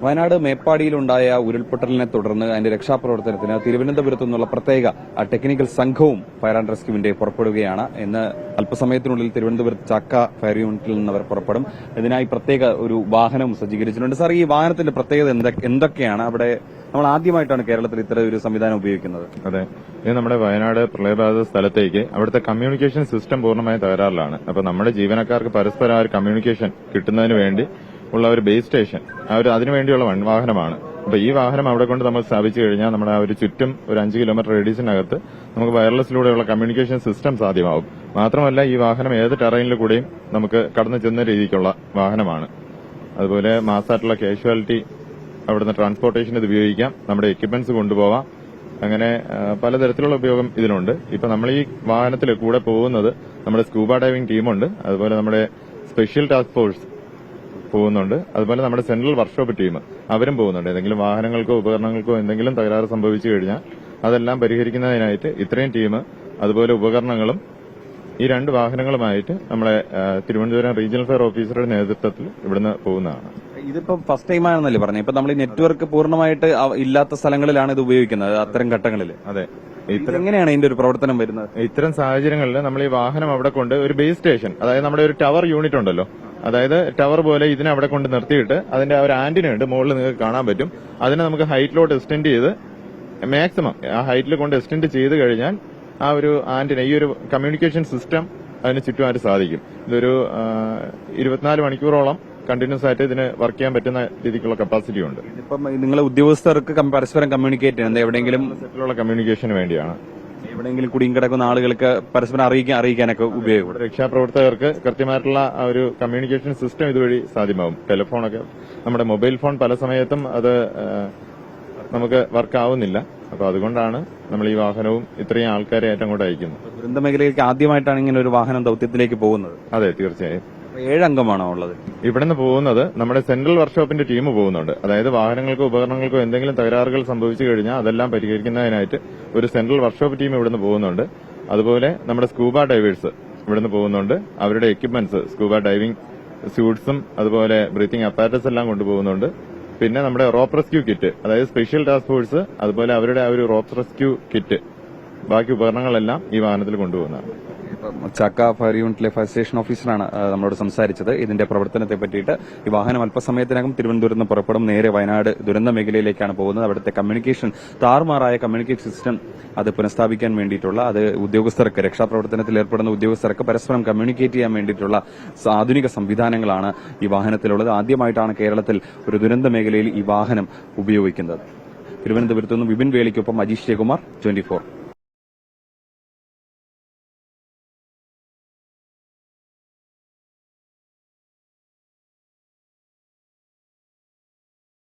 വയനാട് മേപ്പാടിയിലുണ്ടായ ഉരുൾപൊട്ടലിനെ തുടർന്ന് അതിന്റെ രക്ഷാപ്രവർത്തനത്തിന് തിരുവനന്തപുരത്തു നിന്നുള്ള പ്രത്യേക ടെക്നിക്കൽ സംഘവും ഫയർ ആൻഡ് റെസ്ക്യൂവിന്റെ പുറപ്പെടുകയാണ്. ഇന്ന് അല്പസമയത്തിനുള്ളിൽ തിരുവനന്തപുരത്ത് ചക്ക ഫയർ യൂണിറ്റിൽ നിന്നവർ പുറപ്പെടും. ഇതിനായി പ്രത്യേക ഒരു വാഹനം സജ്ജീകരിച്ചിട്ടുണ്ട്. സാർ, ഈ വാഹനത്തിന്റെ പ്രത്യേകത എന്തൊക്കെയാണ്? അവിടെ നമ്മൾ ആദ്യമായിട്ടാണ് കേരളത്തിൽ ഇത്തരം ഒരു സംവിധാനം ഉപയോഗിക്കുന്നത്. അതെ, ഇത് നമ്മുടെ വയനാട് പ്രളയബാധിത സ്ഥലത്തേക്ക് അവിടുത്തെ കമ്മ്യൂണിക്കേഷൻ സിസ്റ്റം പൂർണ്ണമായും തകരാറിലാണ്. അപ്പൊ നമ്മുടെ ജീവനക്കാർക്ക് പരസ്പരം ആ ഒരു കമ്മ്യൂണിക്കേഷൻ കിട്ടുന്നതിന് വേണ്ടി ഉള്ള ഒരു ബേസ് സ്റ്റേഷൻ അതിനുവേണ്ടിയുള്ള വാഹനമാണ്. അപ്പൊ ഈ വാഹനം അവിടെ കൊണ്ട് നമ്മൾ സ്ഥാപിച്ചു കഴിഞ്ഞാൽ നമ്മുടെ ആ ഒരു ചുറ്റും ഒരു 5 കിലോമീറ്റർ റേഡിയസിനകത്ത് നമുക്ക് വയർലെസ്സിലൂടെയുള്ള കമ്മ്യൂണിക്കേഷൻ സിസ്റ്റം സാധ്യമാവും. മാത്രമല്ല ഈ വാഹനം ഏത് ടെറൈനിൽ കൂടെയും നമുക്ക് കടന്നു ചെന്ന രീതിക്കുള്ള വാഹനമാണ്. അതുപോലെ മാസ്സായിട്ടുള്ള കാഷ്വാലിറ്റി അവിടുന്ന് ട്രാൻസ്പോർട്ടേഷൻ ഇത് ഉപയോഗിക്കാം, നമ്മുടെ എക്യുപ്മെന്റ്സ് കൊണ്ടുപോവാം. അങ്ങനെ പലതരത്തിലുള്ള ഉപയോഗം ഇതിനുണ്ട്. ഇപ്പൊ നമ്മൾ ഈ വാഹനത്തിൽ കൂടെ പോകുന്നത് നമ്മുടെ സ്കൂബ ഡൈവിംഗ് ടീമുണ്ട്, അതുപോലെ നമ്മുടെ സ്പെഷ്യൽ ടാസ്ക് ഫോഴ്സ് പോകുന്നുണ്ട്, അതുപോലെ നമ്മുടെ സെൻട്രൽ വർക്ക്ഷോപ്പ് ടീം അവരും പോകുന്നുണ്ട്. ഏതെങ്കിലും വാഹനങ്ങൾക്കോ ഉപകരണങ്ങൾക്കോ എന്തെങ്കിലും തകരാറ് സംഭവിച്ചു കഴിഞ്ഞാൽ അതെല്ലാം പരിഹരിക്കുന്നതിനായിട്ട് ഇത്രയും ടീം അതുപോലെ ഉപകരണങ്ങളും ഈ 2 വാഹനങ്ങളുമായിട്ട് നമ്മളെ തിരുവനന്തപുരം റീജിയണൽ ഫയർ ഓഫീസറുടെ നേതൃത്വത്തിൽ ഇവിടുന്ന് പോകുന്നതാണ്. ഇതിപ്പോ ഫസ്റ്റ് ടൈമാണെന്നല്ലേ പറഞ്ഞത്? ഇപ്പൊ നമ്മൾ ഈ നെറ്റ്വർക്ക് പൂർണ്ണമായിട്ട് ഇല്ലാത്ത സ്ഥലങ്ങളിലാണ് ഇത് ഉപയോഗിക്കുന്നത്, അത്തരം ഘട്ടങ്ങളിൽ. അതെ, എങ്ങനെയാണ് ഇതിന്റെ ഒരു പ്രവർത്തനം വരുന്നത്? ഇത്തരം സാഹചര്യങ്ങളിൽ നമ്മൾ ഈ വാഹനം അവിടെ കൊണ്ട് ഒരു ബേസ് സ്റ്റേഷൻ, അതായത് നമ്മുടെ ഒരു ടവർ യൂണിറ്റ് ഉണ്ടല്ലോ, അതായത് ടവർ പോലെ ഇതിനെ അവിടെ കൊണ്ട് നിർത്തിയിട്ട് അതിന്റെ ഒരു ആന്റിന ഉണ്ട്, മുകളിൽ നിങ്ങൾക്ക് കാണാൻ പറ്റും. അതിനെ നമുക്ക് ഹൈറ്റിലോട്ട് എക്സ്റ്റെൻഡ് ചെയ്ത് മാക്സിമം ആ ഹൈറ്റിൽ കൊണ്ട് എക്സ്റ്റെൻഡ് ചെയ്ത് കഴിഞ്ഞാൽ ആ ഒരു ആന്റിന, ഈ ഒരു കമ്മ്യൂണിക്കേഷൻ സിസ്റ്റം അതിന് ചുറ്റുമായിട്ട് സാധിക്കും. ഇതൊരു 24 മണിക്കൂറോളം കണ്ടിന്യൂസ് ആയിട്ട് ഇതിന് വർക്ക് ചെയ്യാൻ പറ്റുന്ന രീതിക്കുള്ള കപ്പാസിറ്റി ഉണ്ട്. ഇപ്പം നിങ്ങളെ ഉദ്യോഗസ്ഥർക്ക് പരസ്പരം കമ്മ്യൂണിക്കേറ്റ് ചെയ്യുന്നത് എവിടെയെങ്കിലും സെറ്റിലുള്ള കമ്മ്യൂണിക്കേഷന് വേണ്ടിയാണ്. എവിടെയെങ്കിലും കുടുങ്ങി കിടക്കുന്ന ആളുകൾക്ക് പരസ്പരം അറിയിക്കാനൊക്കെ ഉപയോഗം. രക്ഷാപ്രവർത്തകർക്ക് കൃത്യമായിട്ടുള്ള ആ ഒരു കമ്മ്യൂണിക്കേഷൻ സിസ്റ്റം ഇതുവഴി സാധ്യമാവും. ടെലിഫോണൊക്കെ, നമ്മുടെ മൊബൈൽ ഫോൺ പല സമയത്തും അത് നമുക്ക് വർക്ക് ആവുന്നില്ല. അപ്പൊ അതുകൊണ്ടാണ് നമ്മൾ ഈ വാഹനവും ഇത്രയും ആൾക്കാരെ ഏറ്റവും കൂടെ അയക്കുന്നത്. ദുരന്ത മേഖലയിലേക്ക് ആദ്യമായിട്ടാണ് ഇങ്ങനെ ഒരു വാഹനം ദൌത്യത്തിലേക്ക് പോകുന്നത്. അതെ, തീർച്ചയായും. 7 അംഗമാണോ ഉള്ളത്? ഇവിടുന്ന് പോകുന്നത് നമ്മുടെ സെൻട്രൽ വർക്ക്ഷോപ്പിന്റെ ടീം പോകുന്നുണ്ട്. അതായത് വാഹനങ്ങൾക്കോ ഉപകരണങ്ങൾക്കോ എന്തെങ്കിലും തകരാറുകൾ സംഭവിച്ചു കഴിഞ്ഞാൽ അതെല്ലാം പരിഹരിക്കുന്നതിനായിട്ട് ഒരു സെൻട്രൽ വർക്ക്ഷോപ്പ് ടീം ഇവിടുന്ന് പോകുന്നുണ്ട്. അതുപോലെ നമ്മുടെ സ്കൂബ ഡൈവേഴ്സ് ഇവിടുന്ന് പോകുന്നുണ്ട്. അവരുടെ എക്യുപ്മെന്റ്സ്, സ്കൂബ ഡൈവിംഗ് സ്യൂട്ട്സും അതുപോലെ ബ്രീത്തിങ് അപ്പാരറ്റസ് എല്ലാം കൊണ്ടുപോകുന്നുണ്ട്. പിന്നെ നമ്മുടെ റോപ്പ് റെസ്ക്യൂ കിറ്റ്, അതായത് സ്പെഷ്യൽ ടാസ്ക് ഫോഴ്സ് അതുപോലെ അവരുടെ ആ ഒരു റോപ്പ് റെസ്ക്യൂ കിറ്റ്, ബാക്കി ഉപകരണങ്ങളെല്ലാം ഈ വാഹനത്തിൽ കൊണ്ടുപോകുന്നതാണ്. ചക്ക ഫയർ യൂണിറ്റിലെ ഫയർ സ്റ്റേഷൻ ഓഫീസറാണ് നമ്മളോട് സംസാരിച്ചത്. ഇതിന്റെ പ്രവർത്തനത്തെ പറ്റിയിട്ട്. ഈ വാഹനം അല്പസമയത്തിനകം തിരുവനന്തപുരത്ത് നിന്ന് പുറപ്പെടും, നേരെ വയനാട് ദുരന്ത മേഖലയിലേക്കാണ് പോകുന്നത്. അവിടുത്തെ കമ്മ്യൂണിക്കേഷൻ, താറുമാറായ കമ്മ്യൂണിക്കേഷൻ സിസ്റ്റം അത് പുനഃസ്ഥാപിക്കാൻ വേണ്ടിയിട്ടുള്ള, അത് ഉദ്യോഗസ്ഥർക്ക്, രക്ഷാപ്രവർത്തനത്തിൽ ഏർപ്പെടുന്ന ഉദ്യോഗസ്ഥർക്ക് പരസ്പരം കമ്മ്യൂണിക്കേറ്റ് ചെയ്യാൻ വേണ്ടിയിട്ടുള്ള ആധുനിക സംവിധാനങ്ങളാണ് ഈ വാഹനത്തിലുള്ളത്. ആദ്യമായിട്ടാണ് കേരളത്തിൽ ഒരു ദുരന്ത മേഖലയിൽ ഈ വാഹനം ഉപയോഗിക്കുന്നത്. തിരുവനന്തപുരത്ത് നിന്ന് വിപിൻ വേളിക്കൊപ്പം അജീഷ് ജയകുമാർ, 24.